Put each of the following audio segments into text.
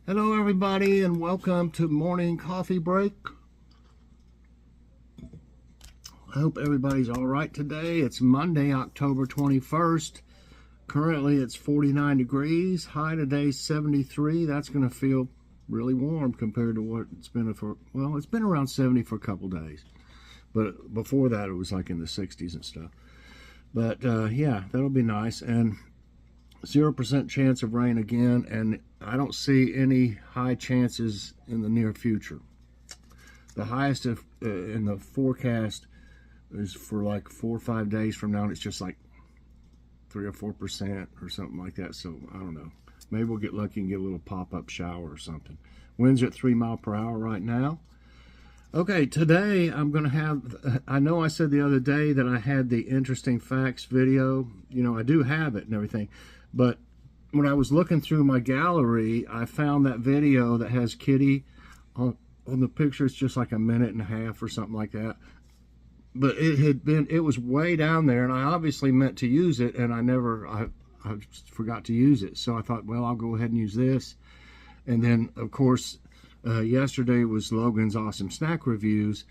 Hello everybody and welcome to morning coffee break. I hope everybody's all right today. It's Monday, October 21st. Currently it's 49 degrees. High today 73. That's going to feel really warm compared to what it's been for, well, it's been around 70 for a couple days. But before that it was like in the 60s and stuff. But yeah, that'll be nice. And 0% chance of rain again, and I don't see any high chances in the near future. The highest in the forecast is for like 4 or 5 days from now, and it's just like 3 or 4% or something like that. So I don't know. Maybe we'll get lucky and get a little pop-up shower or something. Winds are at 3 miles per hour right now. Okay, today I'm going to have, I know I said the other day that I had the interesting facts video. You know, I do have it and everything. But when I was looking through my gallery, I found that video that has Kitty on the picture. It's just like a minute and a half or something like that. But it was way down there, and I obviously meant to use it, and I just forgot to use it. So I thought, well, I'll go ahead and use this. And then, of course, yesterday was Logan's Awesome Snack Reviews.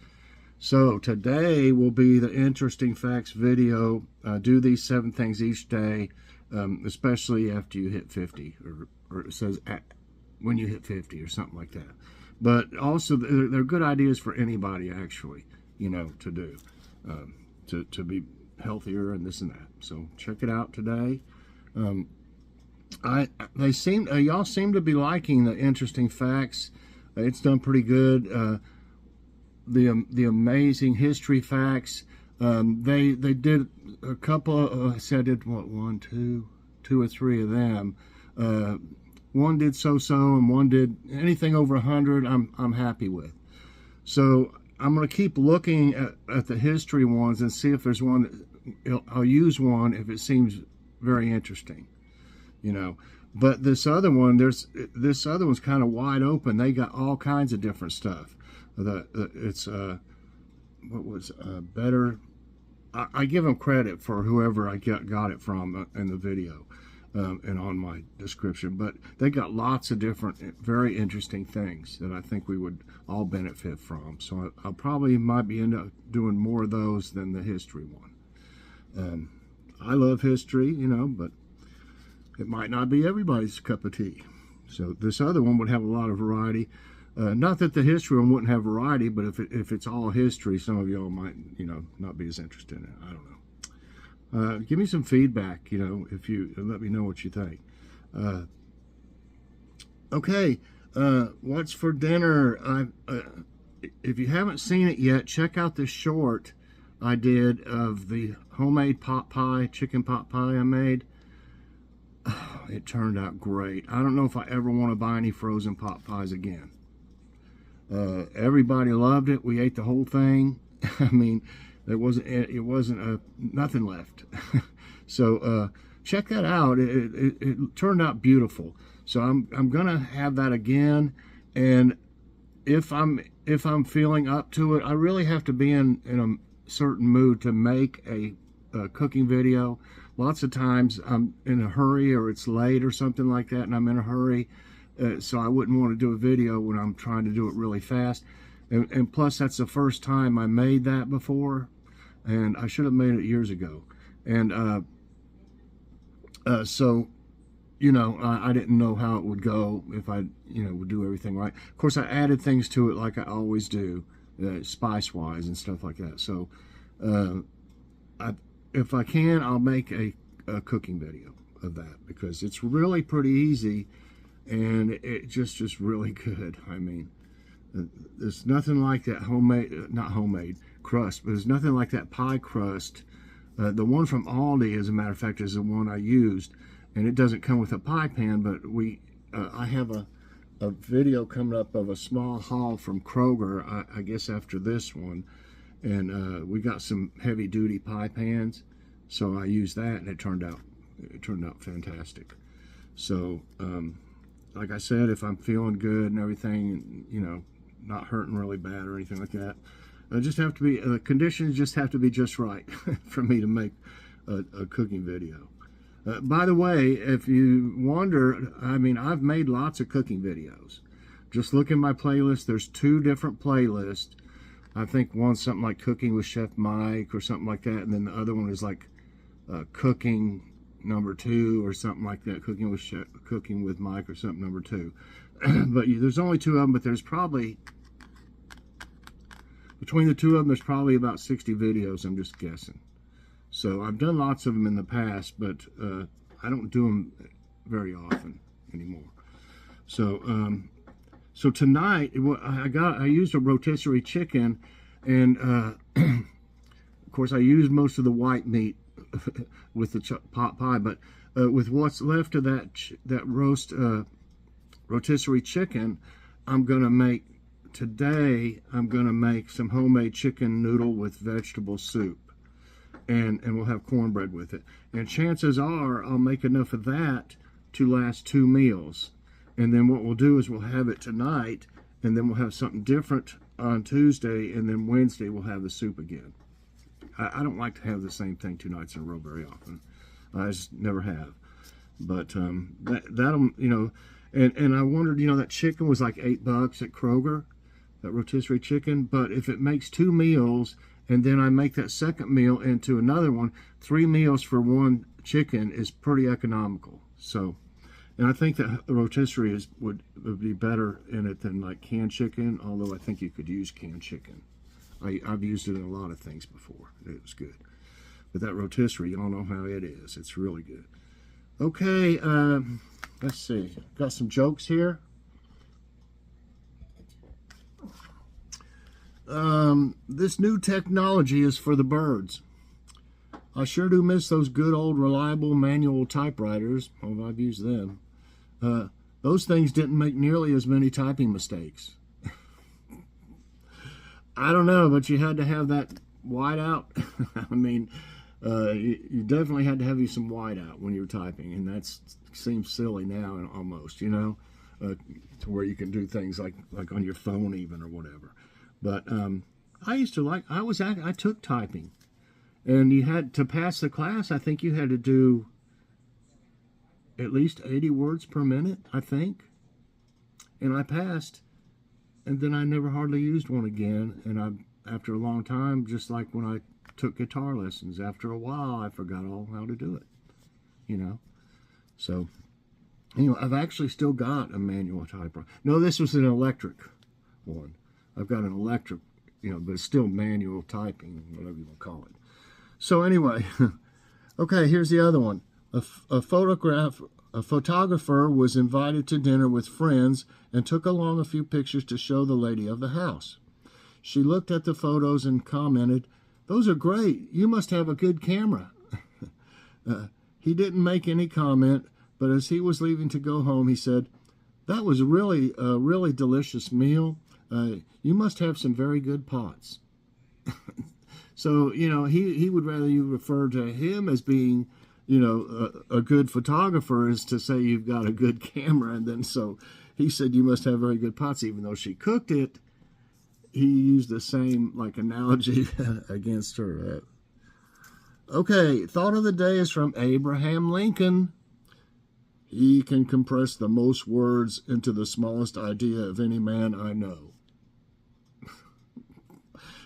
So today will be the interesting facts video. Do these 7 things each day. Especially after you hit 50, or it says when you hit 50 or something like that. But also they're good ideas for anybody, actually, you know, to do to be healthier and this and that. So check it out today. Y'all seem to be liking the interesting facts. It's done pretty good. The amazing history facts. They did a couple. I said I did what, 1, 2 or 3 of them. One did so-so, and one did anything over 100. I'm happy with. So I'm going to keep looking at the history ones and see if there's one. I'll use one if it seems very interesting, you know. But this other one, this other one's kind of wide open. They got all kinds of different stuff. It's what was better. I give them credit for whoever I got it from in the video and on my description, but they got lots of different very interesting things that I think we would all benefit from. So I probably might be into doing more of those than the history one. I love history, you know, but it might not be everybody's cup of tea. So this other one would have a lot of variety. Not that the history one wouldn't have variety, but if it's all history, some of y'all might, you know, not be as interested in it. I don't know. Give me some feedback, you know, if you let me know what you think. Okay, what's for dinner? If you haven't seen it yet, check out this short I did of the homemade pot pie, chicken pot pie I made. It turned out great. I don't know if I ever want to buy any frozen pot pies again. Everybody loved it. We ate the whole thing. I mean, it wasn't nothing left. So check that out. It turned out beautiful. So I'm gonna have that again. And if I'm feeling up to it, I really have to be in a certain mood to make a cooking video. Lots of times I'm in a hurry, or it's late or something like that, and I'm in a hurry. So I wouldn't want to do a video when I'm trying to do it really fast. And plus, that's the first time I made that before, and I should have made it years ago. And so, you know, I didn't know how it would go if I, you know, would do everything right. Of course, I added things to it like I always do, spice-wise and stuff like that. So if I can, I'll make a cooking video of that, because it's really pretty easy. And it just really good. I mean, there's nothing like that not homemade crust, but there's nothing like that pie crust. The one from Aldi, as a matter of fact, is the one I used, and it doesn't come with a pie pan, but I have a video coming up of a small haul from Kroger, I guess after this one, and we got some heavy duty pie pans, so I used that, and it turned out fantastic. So like I said, if I'm feeling good and everything, you know, not hurting really bad or anything like that, just have to be, the conditions just have to be just right for me to make a cooking video. By the way, if you wonder, I mean, I've made lots of cooking videos. Just look in my playlist. There's 2 different playlists. I think one's something like Cooking with Chef Mike or something like that, and then the other one is like Cooking #2 or something like that. Cooking with Mike or something #2. But there's only 2 of them, but there's probably, between the 2 of them, there's probably about 60 videos, I'm just guessing. So I've done lots of them in the past, but I don't do them very often anymore. So so tonight, I used a rotisserie chicken, and of course I used most of the white meat with the pot pie, but with what's left of that roast rotisserie chicken, I'm gonna make some homemade chicken noodle with vegetable soup, and we'll have cornbread with it. And chances are I'll make enough of that to last 2 meals. And then what we'll do is we'll have it tonight, and then we'll have something different on Tuesday, and then Wednesday we'll have the soup again. I don't like to have the same thing 2 nights in a row very often. I just never have. But that'll, you know, and I wondered, you know, that chicken was like $8 at Kroger, that rotisserie chicken. But if it makes 2 meals, and then I make that second meal into another one, 3 meals for 1 chicken is pretty economical. So, and I think that the rotisserie would be better in it than like canned chicken, although I think you could use canned chicken. I've used it in a lot of things before. It was good. But that rotisserie, you all know how it is. It's really good. Okay, let's see. Got some jokes here. This new technology is for the birds. I sure do miss those good old reliable manual typewriters. Oh, I've used them. Those things didn't make nearly as many typing mistakes. I don't know, but you had to have that whiteout. I mean, you definitely had to have you some whiteout when you were typing, and that seems silly now almost, you know, to where you can do things like on your phone even or whatever. But I used to I took typing, and you had to pass the class. I think you had to do at least 80 words per minute, I think. And I passed, and then I never hardly used one again. And after a long time, just like when I took guitar lessons, after a while, I forgot all how to do it, you know. So, anyway, I've actually still got a manual typewriter. No, this was an electric one. I've got an electric, you know, but it's still manual typing, whatever you want to call it. So anyway, okay, here's the other one. A photographer was invited to dinner with friends and took along a few pictures to show the lady of the house. She looked at the photos and commented, "Those are great. You must have a good camera." He didn't make any comment, but as he was leaving to go home, he said, "That was really a really delicious meal. You must have some very good pots." So, you know, he would rather you refer to him as being, you know, a good photographer is to say you've got a good camera. And then so he said you must have very good pots, even though she cooked it. He used the same like analogy against her. Okay, thought of the day is from Abraham Lincoln. He can compress the most words into the smallest idea of any man I know.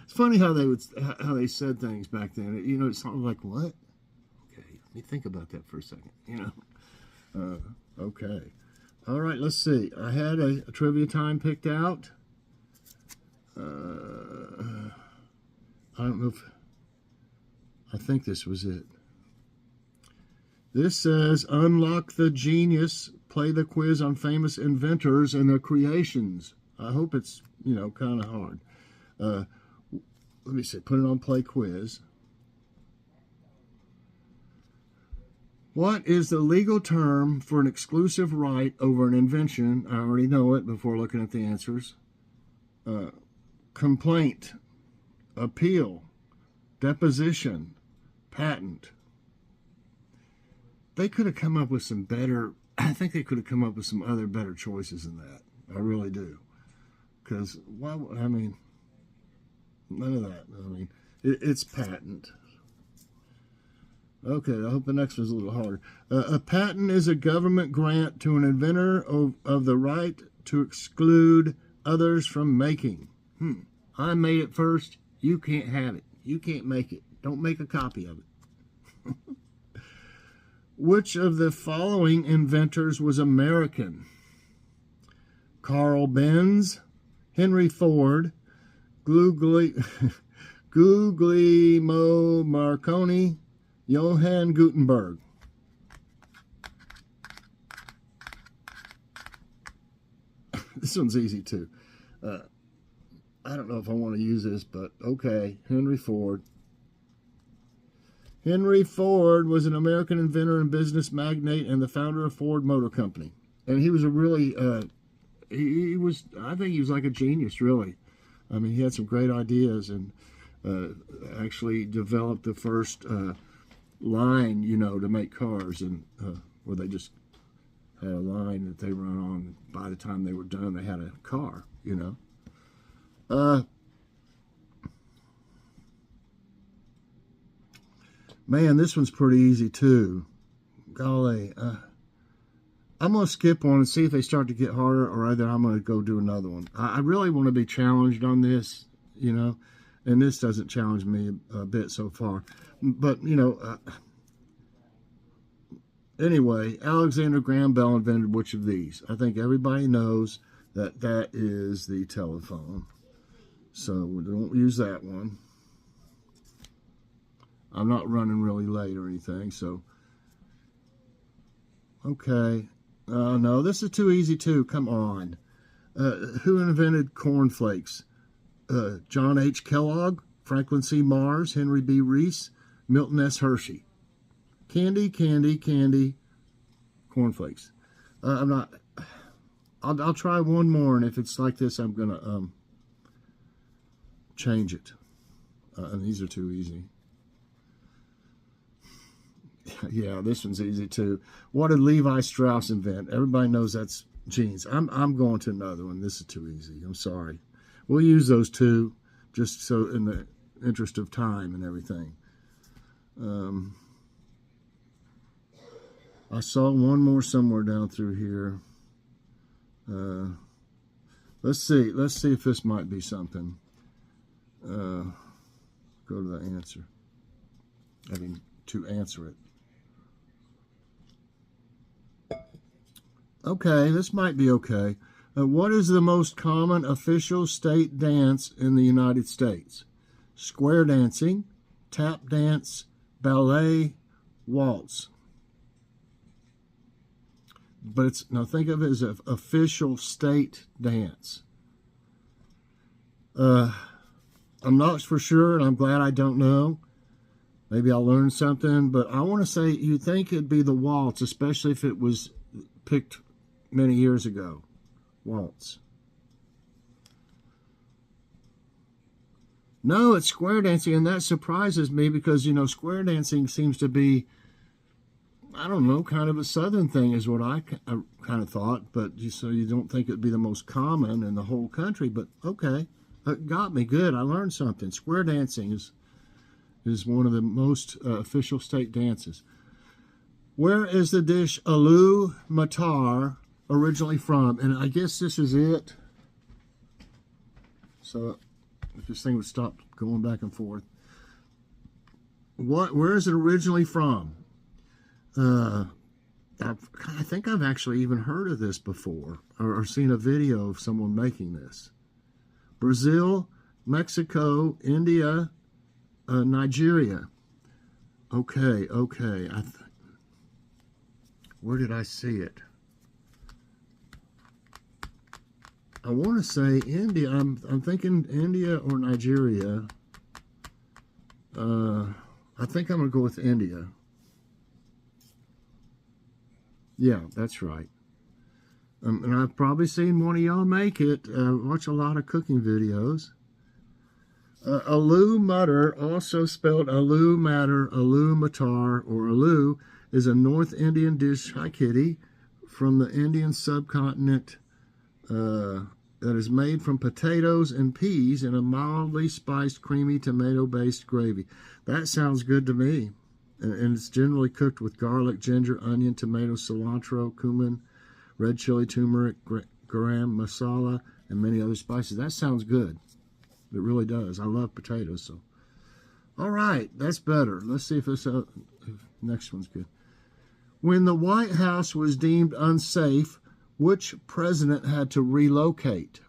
It's funny how they said things back then. You know, it sounded like, what? Okay, let me think about that for a second. You know, okay, all right. Let's see. I had a trivia time picked out. I don't know if I think this was it. This says, unlock the genius. Play the quiz on famous inventors and their creations. I hope it's, you know, kind of hard. Let me see, put it on play quiz. What is the legal term for an exclusive right over an invention? I already know it before looking at the answers. Complaint, appeal, deposition, patent. They could have come up with some better, I think they could have come up with some other better choices than that. I really do. Because, well, I mean, none of that. I mean, it's patent. Okay, I hope the next one's a little harder. A patent is a government grant to an inventor of the right to exclude others from making. I made it first. You can't have it. You can't make it. Don't make a copy of it. Which of the following inventors was American? Carl Benz, Henry Ford, Guglielmo Marconi, Johann Gutenberg. This one's easy too. I don't know if I want to use this, but okay. Henry Ford. Henry Ford was an American inventor and business magnate and the founder of Ford Motor Company. And he was a really, I think he was like a genius, really. I mean, he had some great ideas and actually developed the first line, to make cars, and where they just had a line that they run on. By the time they were done, they had a car, Man, this one's pretty easy too. Golly, I'm going to skip one and see if they start to get harder, or either I'm going to go do another one. I really want to be challenged on this, and this doesn't challenge me a bit so far. But, anyway, Alexander Graham Bell invented which of these? I think everybody knows that is the telephone. So we don't use that one. I'm not running really late or anything, so. Okay. No, this is too easy too. Come on. Who invented cornflakes? John H. Kellogg, Franklin C. Mars, Henry B. Reese, Milton S. Hershey. Candy, cornflakes. I'll try one more, and if it's like this, I'm gonna change it. And these are too easy. Yeah, this one's easy too. What did Levi Strauss invent? Everybody knows that's jeans. I'm going to another one. This is too easy. I'm sorry. We'll use those two just so in the interest of time and everything. I saw one more somewhere down through here. Let's see if this might be something. Go to the answer. I mean, to answer it. Okay, this might be okay. What is the most common official state dance in the United States? Square dancing, tap dance, ballet, waltz. But now think of it as an official state dance. I'm not for sure, and I'm glad I don't know. Maybe I'll learn something, but I want to say you'd think it'd be the waltz, especially if it was picked many years ago. Waltz. No, it's square dancing, and that surprises me because, square dancing seems to be, I don't know, kind of a southern thing is what I kind of thought, but so you don't think it'd be the most common in the whole country, but okay. It got me good. I learned something. Square dancing is one of the most official state dances. Where is the dish aloo matar originally from? And I guess this is it. So if this thing would stop going back and forth. Where is it originally from? I think I've actually even heard of this before or seen a video of someone making this. Brazil, Mexico, India, Nigeria. Okay. Where did I see it? I want to say India. I'm thinking India or Nigeria. I think I'm going to go with India. Yeah, that's right. And I've probably seen one of y'all make it. Watch a lot of cooking videos. Aloo mutter, also spelled aloo matter, aloo matar, or aloo, is a North Indian dish, hi kitty, from the Indian subcontinent that is made from potatoes and peas in a mildly spiced, creamy tomato-based gravy. That sounds good to me. and it's generally cooked with garlic, ginger, onion, tomato, cilantro, cumin, red chili, turmeric, garam masala, and many other spices. That sounds good. It really does. I love potatoes. So, all right, that's better. Let's see if this next one's good. When the White House was deemed unsafe, which president had to relocate?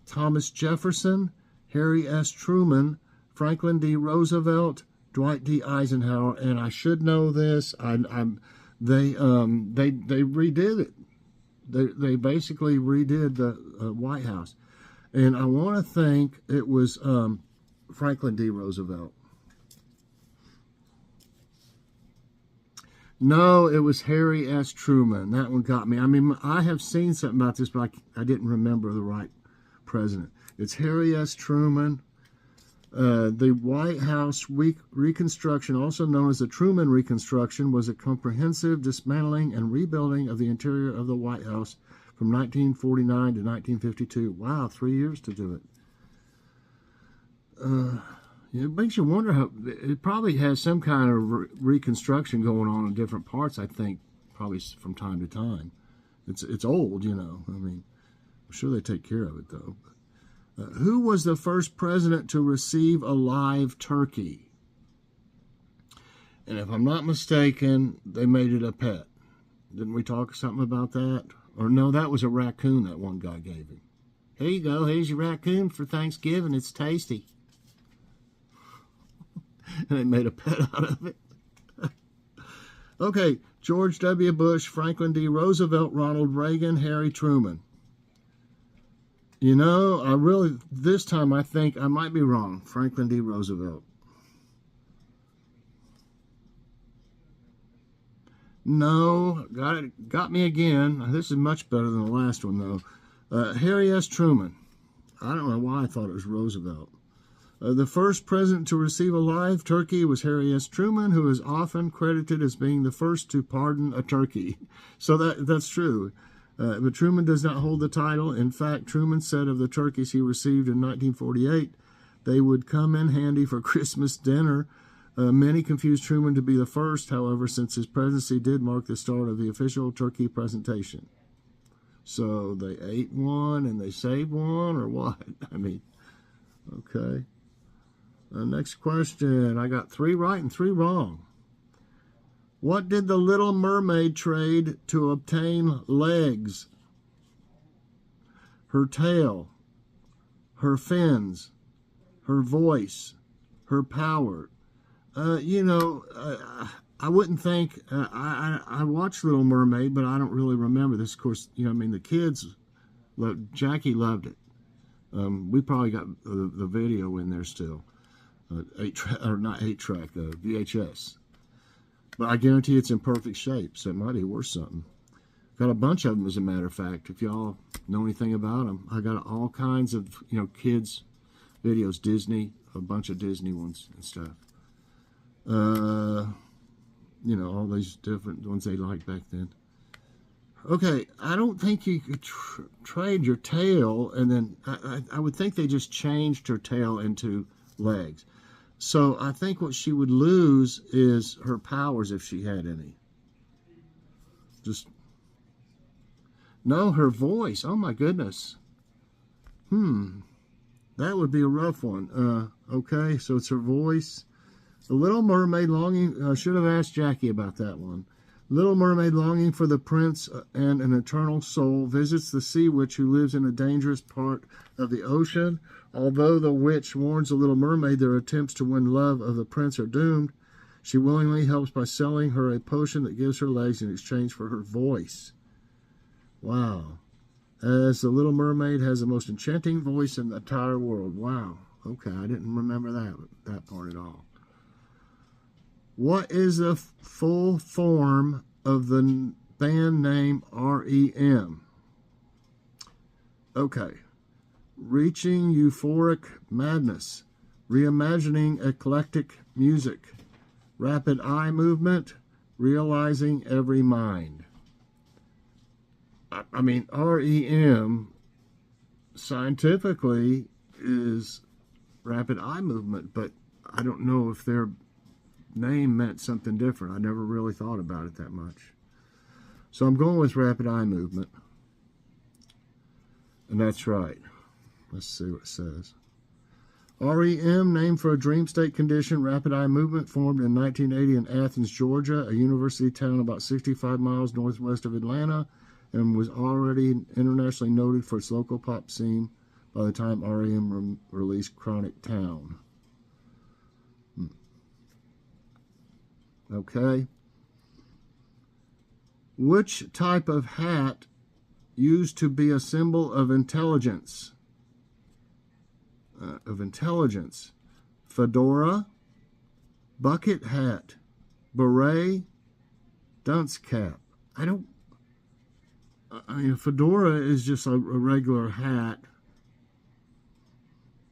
Thomas Jefferson, Harry S. Truman, Franklin D. Roosevelt, Dwight D. Eisenhower. And I should know this. They redid it. They basically redid the White House, and I want to think it was Franklin D. Roosevelt. No, it was Harry S. Truman. That one got me. I mean, I have seen something about this, but I didn't remember the right president. It's Harry S. Truman. The White House reconstruction, also known as the Truman Reconstruction, was a comprehensive dismantling and rebuilding of the interior of the White House from 1949 to 1952. Wow, 3 years to do it. It makes you wonder how it probably has some kind of reconstruction going on in different parts. I think probably from time to time. It's old, you know. I mean, I'm sure they take care of it though. Who was the first president to receive a live turkey? And if I'm not mistaken, they made it a pet. Didn't we talk something about that? Or no, that was a raccoon that one guy gave him. Here you go. Here's your raccoon for Thanksgiving. It's tasty. And they made a pet out of it. Okay, George W. Bush, Franklin D. Roosevelt, Ronald Reagan, Harry Truman. You know, this time I think I might be wrong. Franklin D. Roosevelt. No, got me again. This is much better than the last one, though. Harry S. Truman. I don't know why I thought it was Roosevelt. The first president to receive a live turkey was Harry S. Truman, who is often credited as being the first to pardon a turkey. So that's true. But Truman does not hold the title. In fact, Truman said of the turkeys he received in 1948, they would come in handy for Christmas dinner. Many confused Truman to be the first, however, since his presidency did mark the start of the official turkey presentation. So they ate one and they saved one, or what? I mean, okay. Next question. I got 3 right and 3 wrong. What did the Little Mermaid trade to obtain legs? Her tail, her fins, her voice, her power. I wouldn't think, I watched Little Mermaid, but I don't really remember this. Of course, the kids, Jackie loved it. We probably got the video in there still. 8-track, VHS. But I guarantee it's in perfect shape, so it might be worth something. Got a bunch of them, as a matter of fact. If y'all know anything about them, I got all kinds of, kids videos, Disney, a bunch of Disney ones and stuff. All these different ones they liked back then. Okay, I don't think you could trade your tail, and then I would think they just changed her tail into legs. So I think what she would lose is her powers if she had any. No, her voice. Oh my goodness. That would be a rough one. Okay, so it's her voice. The Little Mermaid longing, I should have asked Jackie about that one. Little Mermaid longing for the prince and an eternal soul visits the sea witch who lives in a dangerous part of the ocean. Although the witch warns the Little Mermaid their attempts to win love of the prince are doomed, she willingly helps by selling her a potion that gives her legs in exchange for her voice. Wow. As the Little Mermaid has the most enchanting voice in the entire world. Wow. Okay, I didn't remember that part at all. What is the full form of the band name REM? Okay. Reaching euphoric madness, reimagining eclectic music, rapid eye movement, realizing every mind. I mean, REM scientifically is rapid eye movement, but I don't know if they're name meant something different. I never really thought about it that much. So I'm going with rapid eye movement. And that's right. Let's see what it says. REM, named for a dream state condition, rapid eye movement, formed in 1980 in Athens, Georgia, a university town about 65 miles northwest of Atlanta, and was already internationally noted for its local pop scene by the time REM released Chronic Town. Okay. Which type of hat used to be a symbol of intelligence? Fedora, bucket hat, beret, dunce cap. I mean, a fedora is just a regular hat.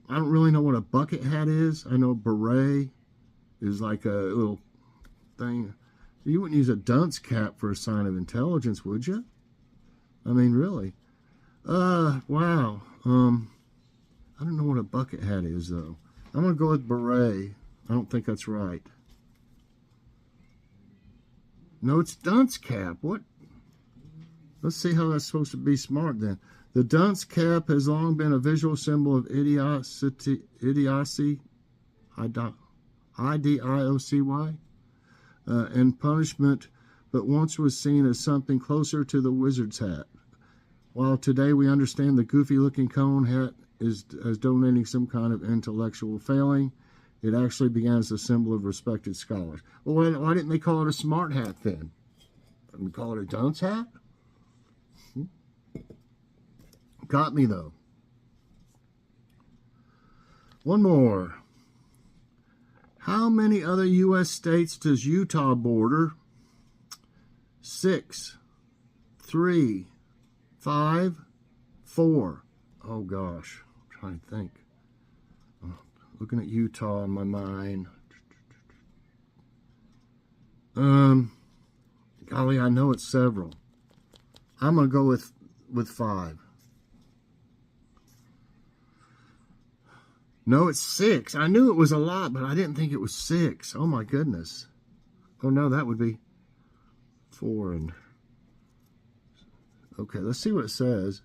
I don't really know what a bucket hat is. I know a beret is like a little thing. You wouldn't use a dunce cap for a sign of intelligence, would you? I mean, really? Wow. I don't know what a bucket hat is, though. I'm going to go with beret. I don't think that's right. No, it's dunce cap. What? Let's see how that's supposed to be smart, then. The dunce cap has long been a visual symbol of idiocy, I-D-I-O-C-Y, and punishment, but once was seen as something closer to the wizard's hat. While today we understand the goofy-looking cone hat is as donating some kind of intellectual failing, it actually began as a symbol of respected scholars. Well, why didn't they call it a smart hat then? Didn't they call it a dunce hat? Got me, though. One more. How many other U.S. states does Utah border? 6, 3, 5, 4. Oh, gosh. I'm trying to think. Looking at Utah in my mind. Golly, I know it's several. I'm going to go with 5. No, it's 6. I knew it was a lot, but I didn't think it was 6. Oh, my goodness. Oh, no, that would be 4. And okay, let's see what it says.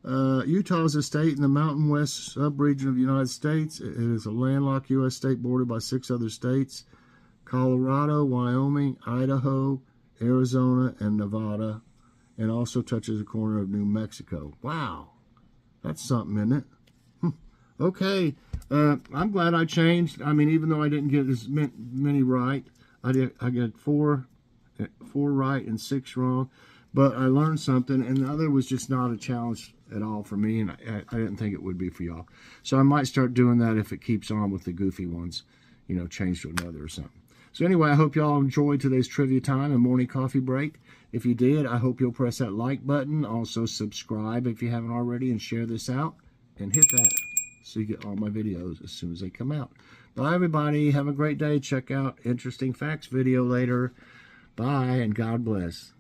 Utah is a state in the Mountain West subregion of the United States. It is a landlocked U.S. state bordered by 6 other states: Colorado, Wyoming, Idaho, Arizona, and Nevada, and also touches a corner of New Mexico. Wow, that's something, isn't it? Okay, I'm glad I changed. I mean, even though I didn't get as many right, I got 4 right and 6 wrong. But I learned something, and the other was just not a challenge at all for me, and I didn't think it would be for y'all. So I might start doing that if it keeps on with the goofy ones, you know, change to another or something. So anyway, I hope y'all enjoyed today's trivia time and morning coffee break. If you did, I hope you'll press that like button. Also subscribe if you haven't already, and share this out, and hit that so you get all my videos as soon as they come out. Bye, everybody. Have a great day. Check out Interesting Facts video later. Bye, and God bless.